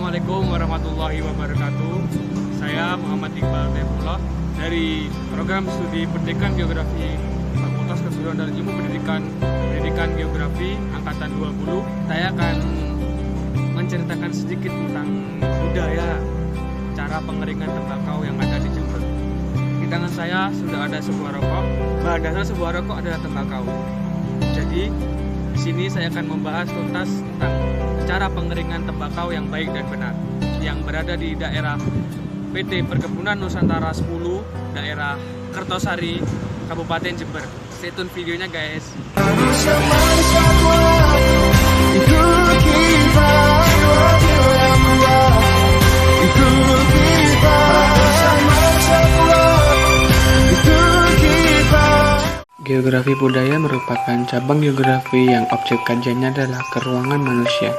Assalamualaikum warahmatullahi wabarakatuh. Saya Muhammad Iqbal Taifullah dari Program Studi Pendidikan Geografi Fakultas Keguruan dan Ilmu Pendidikan Geografi Angkatan 20. Saya akan menceritakan sedikit tentang budaya cara pengeringan tembakau yang ada di Jember. Di tangan saya sudah ada sebuah rokok. Bahan dasar sebuah rokok adalah tembakau. Jadi di sini saya akan membahas tuntas tentang cara pengeringan tembakau yang baik dan benar yang berada di daerah PT Perkebunan Nusantara 10, daerah Kertosari, Kabupaten Jember. Stay tune videonya guys. Geografi budaya merupakan cabang geografi yang objek kajiannya adalah keruangan manusia.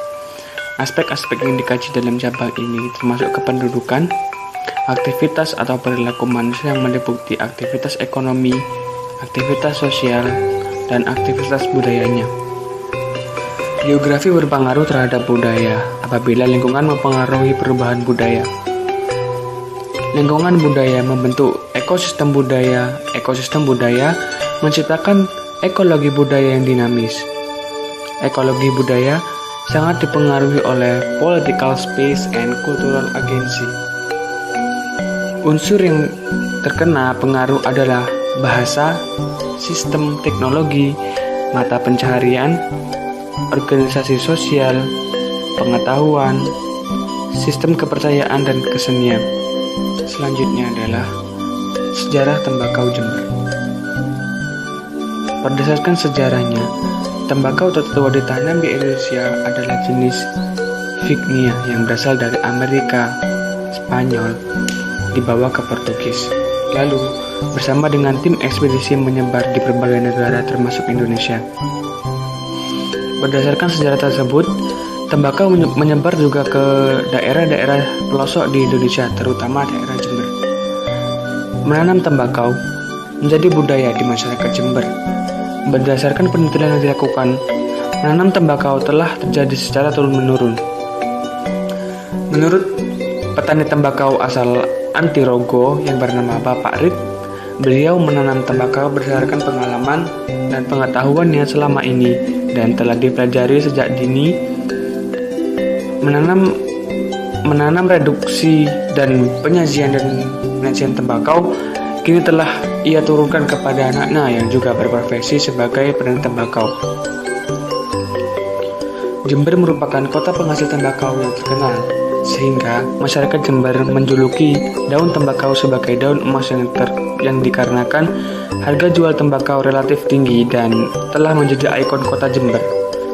Aspek-aspek yang dikaji dalam cabang ini termasuk kependudukan, aktivitas atau perilaku manusia yang meliputi aktivitas ekonomi, aktivitas sosial, dan aktivitas budayanya. Geografi berpengaruh terhadap budaya apabila lingkungan mempengaruhi perubahan budaya. Lingkungan budaya membentuk ekosistem budaya. Ekosistem budaya menciptakan ekologi budaya yang dinamis. Ekologi budaya sangat dipengaruhi oleh political space and cultural agency. Unsur yang terkena pengaruh adalah bahasa, sistem teknologi, mata pencaharian, organisasi sosial, pengetahuan, sistem kepercayaan, dan kesenian. Selanjutnya adalah sejarah tembakau Jember. Berdasarkan sejarahnya, tembakau tertua ditanam di Indonesia adalah jenis Vignia yang berasal dari Amerika, Spanyol, dibawa ke Portugis. Lalu, bersama dengan tim ekspedisi menyebar di berbagai negara termasuk Indonesia. Berdasarkan sejarah tersebut, tembakau menyebar juga ke daerah-daerah pelosok di Indonesia, terutama daerah Jember. Menanam tembakau menjadi budaya di masyarakat Jember. Berdasarkan penelitian yang dilakukan, menanam tembakau telah terjadi secara turun-menurun. Menurut petani tembakau asal Antirogo yang bernama Bapak Rit, beliau menanam tembakau berdasarkan pengalaman dan pengetahuannya selama ini dan telah dipelajari sejak dini. Menanam reduksi dan penyajian tembakau kini telah ia turunkan kepada anaknya yang juga berprofesi sebagai petani tembakau. Jember merupakan kota penghasil tembakau yang terkenal, sehingga masyarakat Jember menjuluki daun tembakau sebagai daun emas yang dikarenakan harga jual tembakau relatif tinggi dan telah menjadi ikon kota Jember,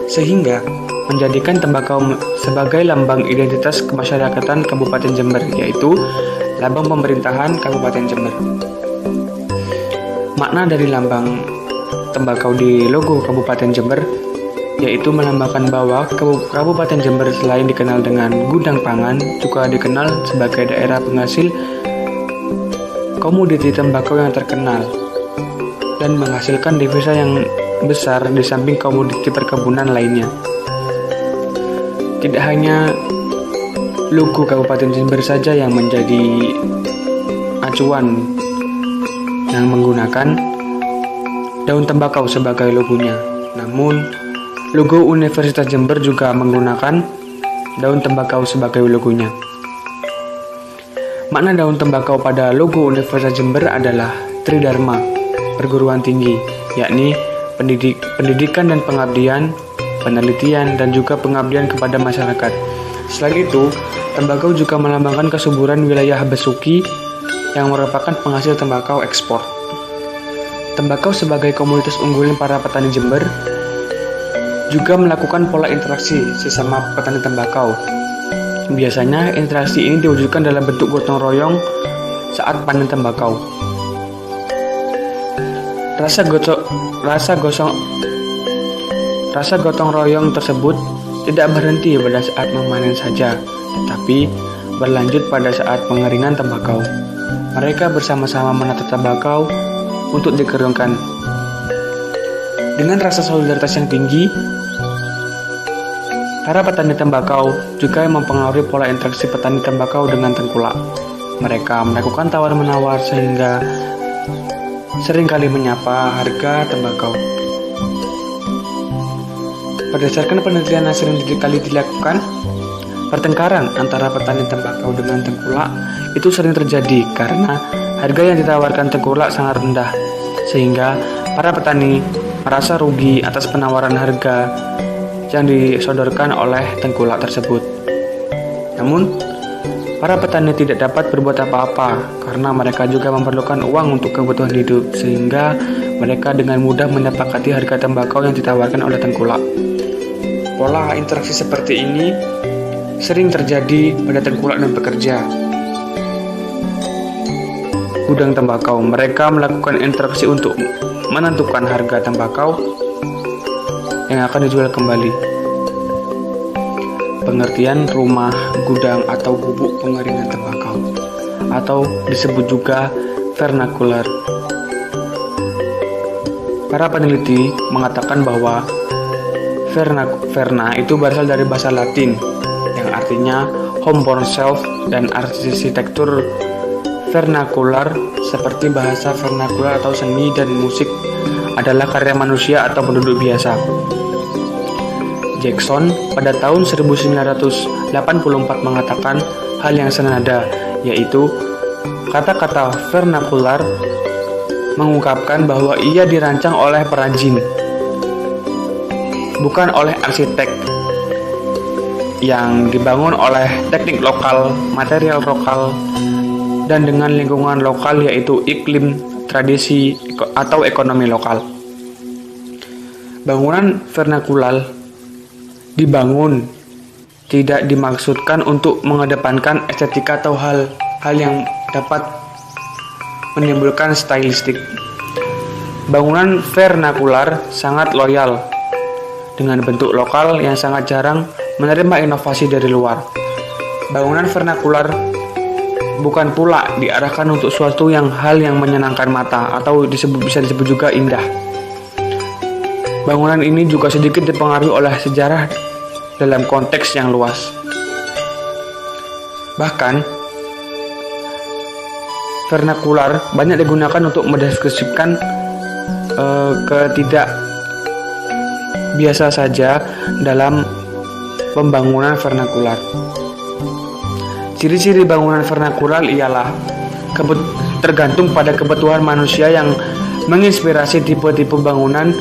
sehingga menjadikan tembakau sebagai lambang identitas kemasyarakatan Kabupaten Jember, yaitu lambang pemerintahan Kabupaten Jember. Makna dari lambang tembakau di logo Kabupaten Jember yaitu melambangkan bahwa Kabupaten Jember selain dikenal dengan gudang pangan, juga dikenal sebagai daerah penghasil komoditi tembakau yang terkenal dan menghasilkan devisa yang besar di samping komoditi perkebunan lainnya. Tidak hanya logo Kabupaten Jember saja yang menjadi acuan yang menggunakan daun tembakau sebagai logonya, namun logo Universitas Jember juga menggunakan daun tembakau sebagai logonya. Makna daun tembakau pada logo Universitas Jember adalah Tridharma, perguruan tinggi, yakni pendidikan dan pengabdian, penelitian, dan juga pengabdian kepada masyarakat. Selain itu, tembakau juga melambangkan kesuburan wilayah Besuki yang merupakan penghasil tembakau ekspor. Tembakau sebagai komoditas unggulan para petani Jember juga melakukan pola interaksi sesama petani tembakau. Biasanya interaksi ini diwujudkan dalam bentuk gotong royong saat panen tembakau. Rasa gotong royong tersebut tidak berhenti pada saat memanen saja, tetapi berlanjut pada saat pengeringan tembakau. Mereka bersama-sama menata tembakau untuk dikeringkan. Dengan rasa solidaritas yang tinggi, Para petani tembakau juga mempengaruhi pola interaksi petani tembakau dengan tengkulak. Mereka melakukan tawar-menawar sehingga seringkali menyapa harga tembakau. Berdasarkan penelitian yang sering kali dilakukan, pertengkaran antara petani tembakau dengan tengkulak itu sering terjadi karena harga yang ditawarkan tengkulak sangat rendah, sehingga para petani merasa rugi atas penawaran harga yang disodorkan oleh tengkulak tersebut. Namun, para petani tidak dapat berbuat apa-apa karena mereka juga memerlukan uang untuk kebutuhan hidup, sehingga mereka dengan mudah menyepakati harga tembakau yang ditawarkan oleh tengkulak. Pola interaksi seperti ini sering terjadi pada tengkulak dan pekerja gudang tembakau. Mereka melakukan interaksi untuk menentukan harga tembakau yang akan dijual kembali. Pengertian rumah, gudang, atau gubuk pengeringan tembakau, atau disebut juga vernacular. Para peneliti mengatakan bahwa verna itu berasal dari bahasa Latin yang artinya homeborn self, dan arsitektur vernakular seperti bahasa vernakular atau seni dan musik adalah karya manusia atau penduduk biasa. Jackson pada tahun 1984 mengatakan hal yang senada, yaitu kata-kata vernakular mengungkapkan bahwa ia dirancang oleh perajin, bukan oleh arsitek, yang dibangun oleh teknik lokal, material lokal, dan dengan lingkungan lokal, yaitu iklim, tradisi, atau ekonomi lokal. Bangunan vernakular dibangun tidak dimaksudkan untuk mengedepankan estetika atau hal yang dapat menimbulkan stylistik. Bangunan vernakular sangat loyal dengan bentuk lokal yang sangat jarang menerima inovasi dari luar. Bangunan vernakular bukan pula diarahkan untuk suatu hal yang menyenangkan mata atau bisa disebut juga indah. Bangunan ini juga sedikit dipengaruhi oleh sejarah dalam konteks yang luas. Bahkan, vernakular banyak digunakan untuk mendeskripsikan ketidak biasa saja dalam pembangunan vernakular. Ciri-ciri bangunan vernakular ialah tergantung pada kebutuhan manusia yang menginspirasi tipe-tipe bangunan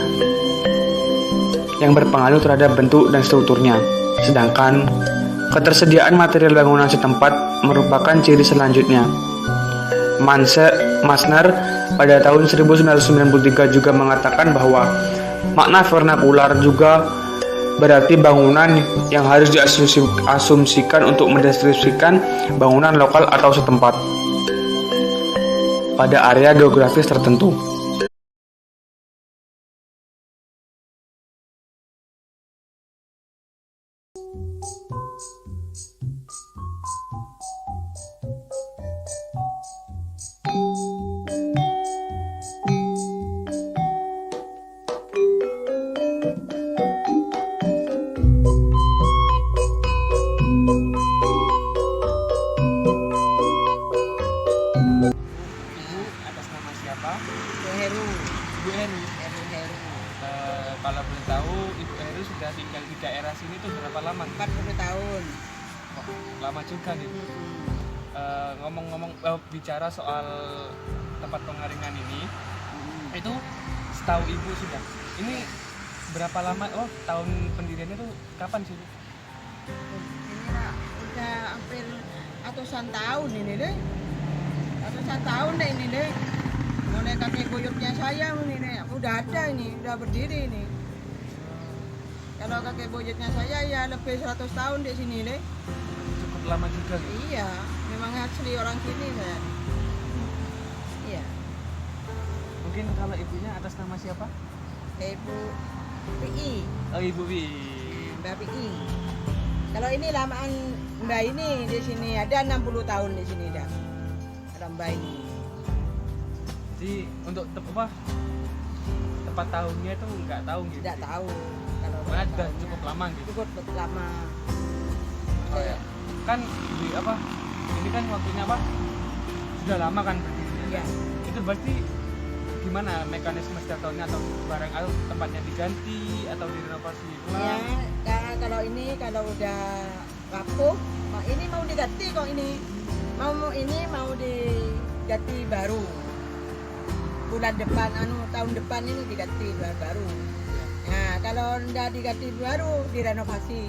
yang berpengaruh terhadap bentuk dan strukturnya. Sedangkan ketersediaan material bangunan setempat merupakan ciri selanjutnya. Masner pada tahun 1993 juga mengatakan bahwa makna vernakular juga berarti bangunan yang harus diasumsikan untuk mendeskripsikan bangunan lokal atau setempat pada area geografis tertentu. Kalau boleh tahu, Ibu Heru sudah tinggal di daerah sini tuh berapa lama? 40 tahun. Oh, lama juga nih. Ngomong-ngomong bicara soal tempat pengaringan ini, itu setahu Ibu sudah. Ini berapa lama? Oh, tahun pendiriannya tuh kapan sih, Bu? Ini lah, udah hampir ratusan tahun ini deh. Ratusan tahun deh ini deh. Mulai kakek buyutnya saya ini deh. Udah ada ini, udah berdiri ini. Kalau kakek buyutnya saya ya lebih 100 tahun di sini deh. Cukup lama juga gitu. Iya, memang asli orang sini saya. Iya. Mungkin kalau ibunya atas nama siapa? Ibu PI. Oh, Ibu Wi. Mbak PI. Kalau ini lamaan Mbak ini di sini ada 60 tahun di sini dah. Ada Mbak ini. Jadi untuk tepat tahunnya itu nggak tahu gitu. Tidak tahu kalau Karena sudah cukup lama gitu. Cukup lama. Oh, ya. Kan di apa? Ini kan waktunya apa? Sudah lama kan berdirinya. Iya. Itu berarti gimana mekanisme setiap tahunnya atau barang atau tempatnya diganti atau direnovasi Ya, ulang? karena kalau udah rapuh, ini mau diganti kok ini. Mau diganti baru. Bulan depan tahun depan ini diganti baru. Nah, kalau udah diganti baru direnovasi.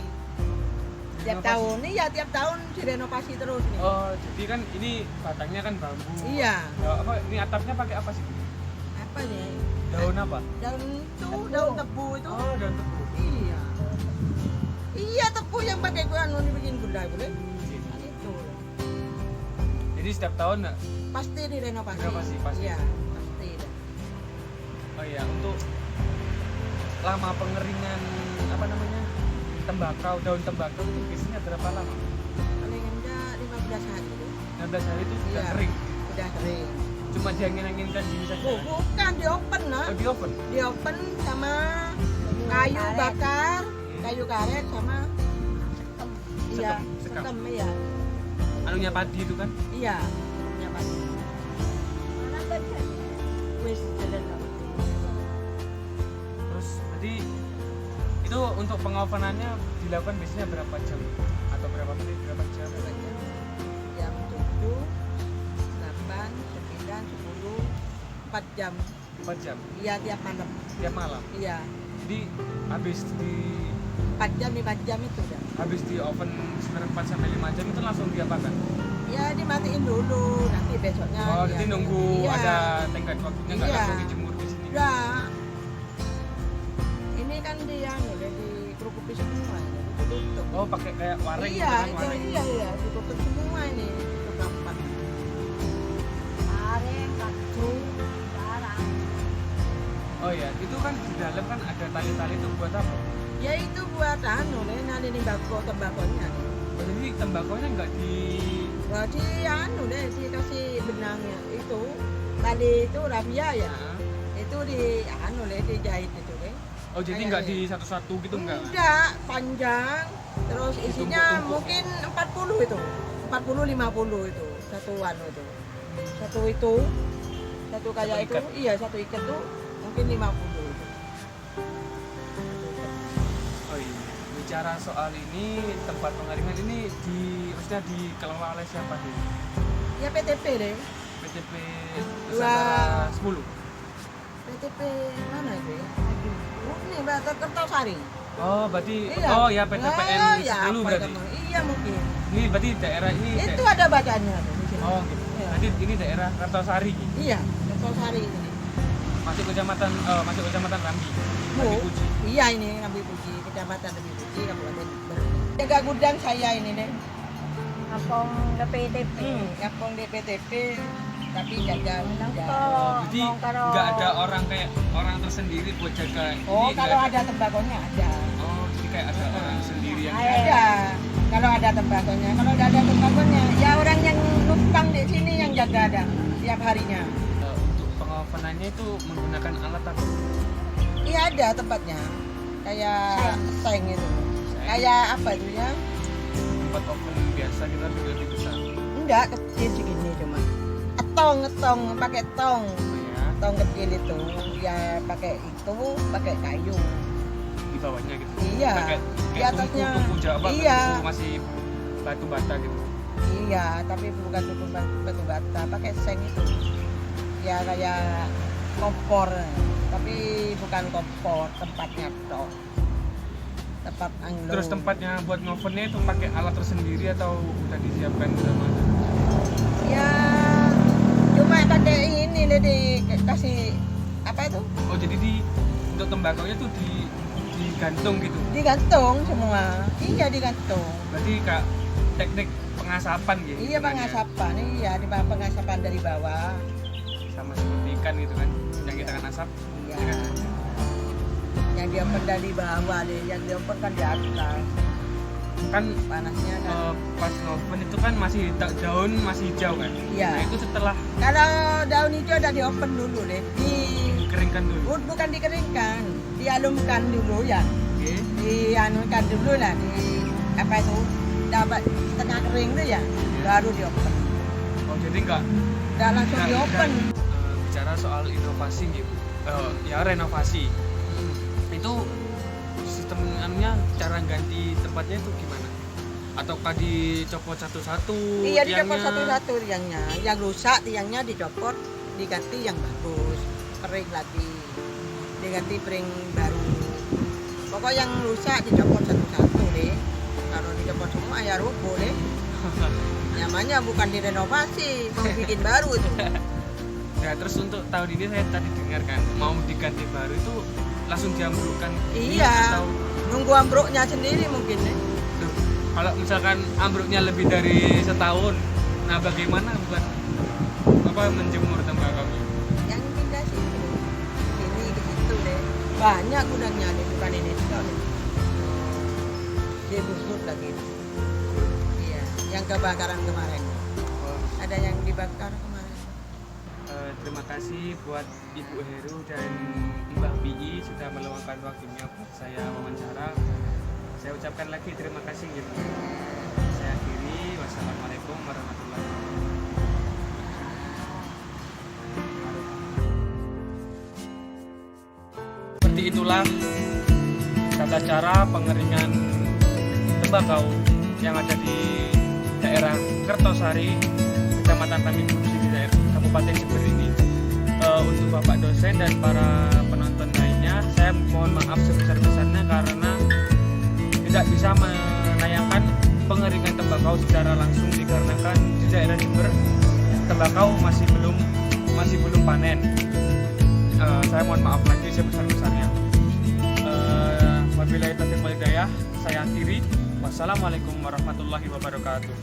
Tiap tahun direnovasi terus nih. Oh, jadi kan ini batangnya kan bambu. Iya. Ya, apa ini atapnya pakai apa sih? Apa nih? Daun apa? Daun tebu itu. Oh, daun tebu. Iya. Iya, tebu yang pakai dibikin gulai boleh. Kan itu. Jadi setiap tahun Pasti direnovasi. Renovasi, pasti. Iya, pasti. oh iya untuk lama pengeringan apa namanya? Daun tembakau itu biasanya berapa lama? Paling enggak 15 hari. 16 hari itu sudah Iya. kering. Udah kering. Cuma diangin-anginkan gini saja. Bukan di open, nah. Oh, di oven. Di open sama kayu bakar, kayu karet sama iya, Sekam. sekam iya. Anunya padi itu kan? Iya, punya padi. Wis jalan lah. Terus berarti itu untuk pengovenannya dilakukan biasanya berapa jam atau berapa menit, berapa jam? Jam 7, 8, 9, 10, 4 jam. 4 jam Iya, tiap malam. tiap malam. Iya, Jadi habis di 4 jam, 5 jam itu dah. oven sekitar 4 sampai 5 jam itu langsung diapakan? Ya dimatiin dulu, nanti besoknya. Oh, dia- jadi nunggu iya. ada tenggat waktunya nggak Iya. langsung dijemur di sini. Udah. Ini kan dia udah dikerukupi semua, ditutup. Oh, pakai kayak waring gitu Iya, kan, itu waring. iya, ditutup semua ini, itu gampang. Areng, kacung, barang. Oh iya, itu kan di dalam kan ada tali-tali itu buat apa? Ya itu buat nanti tembakonya. Oh, jadi tembakonya nggak di Berarti dikasih benangnya itu. Tadi itu rafia ya. Itu dijahit itu deh. Oh, jadi Kayak nggak ini. di satu-satu gitu nggak? Enggak, panjang. Terus isinya Ditumpuk-tumpuk. mungkin 40 itu. 40-50 itu. Satuan itu. Satu kayak Satu itu. ikat. Iya, satu ikat tuh mungkin 50 itu. Oh iya. Bicara soal ini tempat pengeringan ini maksudnya dikelola oleh siapa sih? Ya PTP deh. PTP Dua. Nusantara 10. PTP mana itu ya? Ini Mbak Kertosari. Oh, berarti Iya. oh ya PTPN Oh, ya, 10 apa berarti. kamu? Iya mungkin. Ini berarti daerah ini Itu ada bacanya tuh di sini. Oh, gitu. Iya. Berarti ini daerah Kertosari gitu. Iya, Kertosari ini. Masuk kecamatan Rambi. Bu, Rambi Puji. iya ini Rambi Puji, Kecamatan Rambi Puji, Kabupaten Berlin. Jaga gudang saya ini deh. Kampung PTP. Kampung DPTP, tapi jaga gudang. Oh, jadi Ngomong karo- nggak ada orang kayak orang tersendiri buat jaga. Oh, Ini kalau nggak ada tembakonya ada. Oh, jadi kayak ada orang sendiri yang Ada. Kalau ada tembakonya, kalau tidak ada tembakonya, ya orang yang numpang di sini yang jaga ada tiap harinya. Untuk pengovenannya itu menggunakan alat apa? Iya ada tempatnya, kayak seng itu. Seng. Kayak apa itu ya? Tempat oven biasa kita juga lebih besar. Enggak, kecil segini cuma. Tong, pakai tong. Oh ya, Tong kecil itu, ya pakai kayu. di bawahnya gitu. Iya. Kayak Di atasnya. tungku Jawa, Iya. tungku masih batu bata gitu. Iya, tapi bukan batu bata, pakai seng itu. Ya kayak kompor, tapi bukan kompor, tempatnya toh. Tempat anglo. Terus tempatnya buat ngovennya itu pakai alat tersendiri atau udah disiapkan sama? Ya, cuma pakai ini deh dikasih apa itu? Oh, jadi untuk tembakonya tuh digantung gitu. Digantung semua. Iya digantung. Berarti kak teknik pengasapan gitu. Iya pengasapan, iya di pengasapan dari bawah. Sama seperti ikan gitu kan, yang kita kan asap. Iya. ya kan? Yang dioper dari bawah deh, yang dioper kan di atas. Kan Panasnya kan. pas ngoven itu kan daun masih hijau kan. Iya. Nah, itu setelah Kalau daun hijau udah diopen dulu deh, dikeringkan dulu. bukan dikeringkan, dialumkan dulu ya. Oke. dianukan dulu lah, di apa itu dapat setengah kering tuh ya, baru di open. Oh jadi nggak Langsung di open. bicara soal inovasi gitu, ya renovasi. Itu sistem anunya, cara ganti tempatnya itu gimana? Ataukah dicopot satu-satu? Iya, dicopot tiangnya? satu-satu tiangnya. Yang rusak tiangnya dicopot, diganti yang bagus, kering lagi, diganti pring baru. Pokok yang rusak dicopot satu-satu deh. Kalau dicopot semua ya rubuh deh. Namanya bukan direnovasi, mau bikin baru itu. Ya terus untuk tahun ini saya tadi dengar kan mau diganti baru itu langsung diambrukkan. Iya, Atau, nunggu ambruknya sendiri mungkin deh. duh, kalau misalkan ambruknya lebih dari setahun, nah bagaimana buat apa menjemur tembakau? Yang pindah sini, sini ke situ deh. Banyak gudangnya deh, bukan ini doang. Dia busuk lagi. Iya, yang kebakaran kemarin. Ada yang dibakar kemarin. Terima kasih buat Ibu Heru dan Mbak Bii sudah meluangkan waktunya buat saya wawancara. Saya ucapkan lagi terima kasih gitu. Saya akhiri, wassalamualaikum warahmatullahi wabarakatuh. Seperti itulah tata cara pengeringan tembakau yang ada di daerah Kertosari, Kecamatan Tamimbusi di daerah Kabupaten Jember ini. Untuk Bapak dosen dan para penonton lainnya, saya mohon maaf sebesar-besarnya karena tidak bisa menayangkan pengeringan tembakau secara langsung dikarenakan di daerah Jember tembakau masih belum panen. Saya mohon maaf lagi sebesar-besarnya. Wabillahi taufiq wal hidayah, saya akhiri. Wassalamualaikum warahmatullahi wabarakatuh.